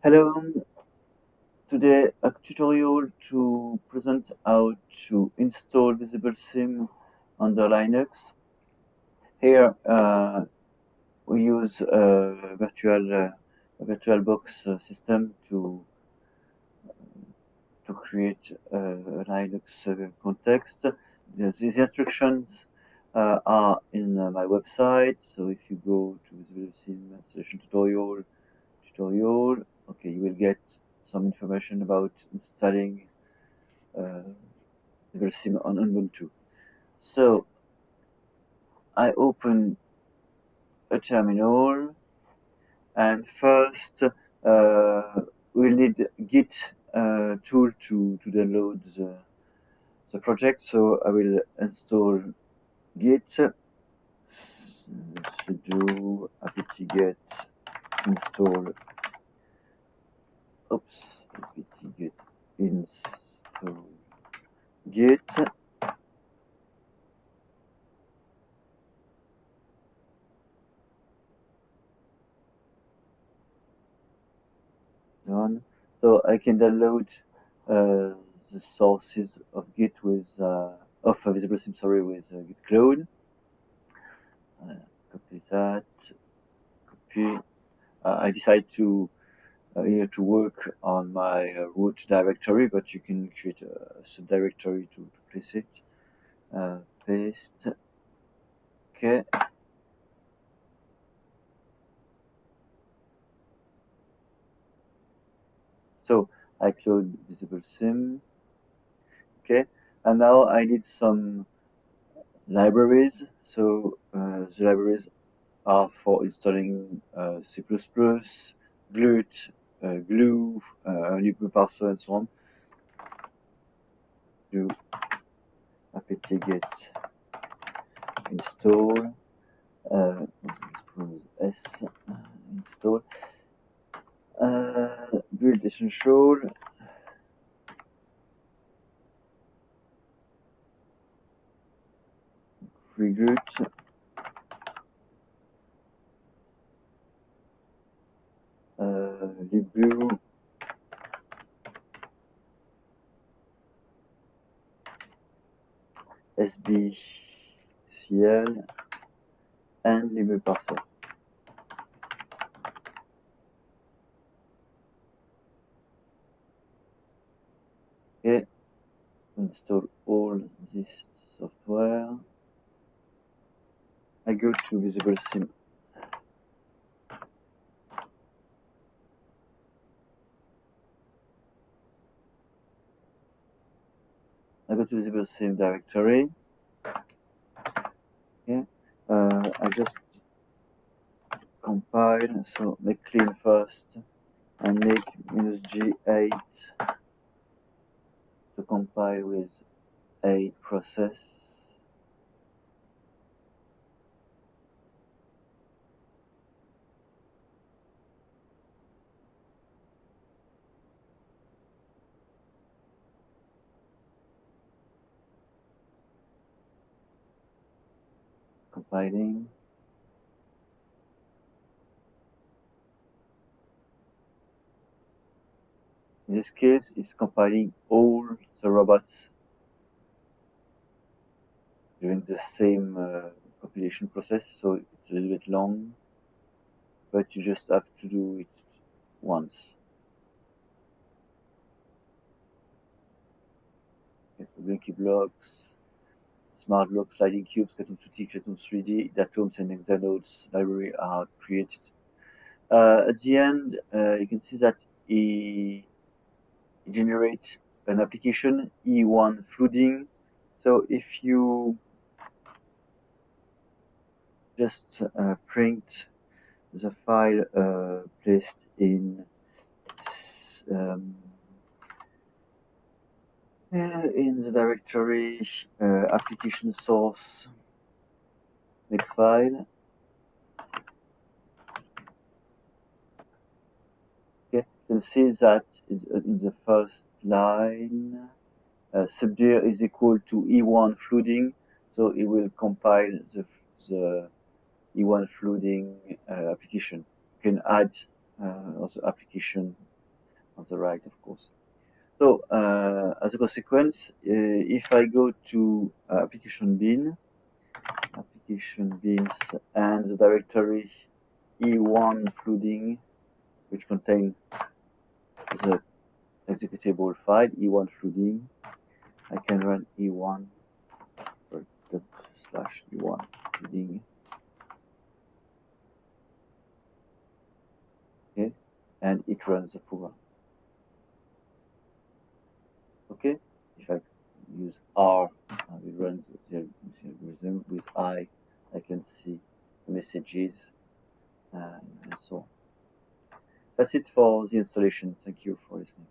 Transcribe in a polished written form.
Hello, today a tutorial to present how to install VisibleSim under Linux. Here we use a VirtualBox system to create a Linux context. These instructions are in my website, so if you go to VisibleSim/tutorial, okay, you will get some information about installing VisibleSim on Ubuntu. So I open a terminal, and first we'll need Git tool to download the project. So I will install Git sudo apt-get install apt-get install Git. Done. So I can download the sources of Git with of VisibleSim, sorry, with Git clone. Copy that. Copy. I decide to here to work on my root directory, but you can create a subdirectory to place it. Paste. Okay. So I clone VisibleSim. Okay. And now I need some libraries. So the libraries are for installing C++, Glut, Glue, libparser, and so on. Do apt-get install s install build essential free Glut libglue sbcl and libparser. Okay, install all this software. I go to VisibleSim. I go to VisibleSim directory. Okay, I just compile, so make clean first and make -G8 to compile with a process. Compiling. In this case, it's compiling all the robots during the same compilation process, so it's a little bit long, but you just have to do it once. Blinky blocks, smart blocks, sliding cubes, Cartoon 2D, Cartoon 3D, Datums, and Exanodes library are created. At the end, you can see that it generates an application, E1 flooding. So if you just print the file placed in the directory application source make file. Okay, you can see that in the first line, subdir is equal to E1 flooding, so it will compile the E1 flooding application. You can add also application on the right, of course. So, as a consequence, if I go to application bin, application bins, and the directory e1 flooding, which contains the executable file e1 flooding, I can run e1 slash e1 flooding. Okay, and it runs the program. Okay, if I use R, it runs the algorithm. With I can see the messages and so on. That's it for the installation. Thank you for listening.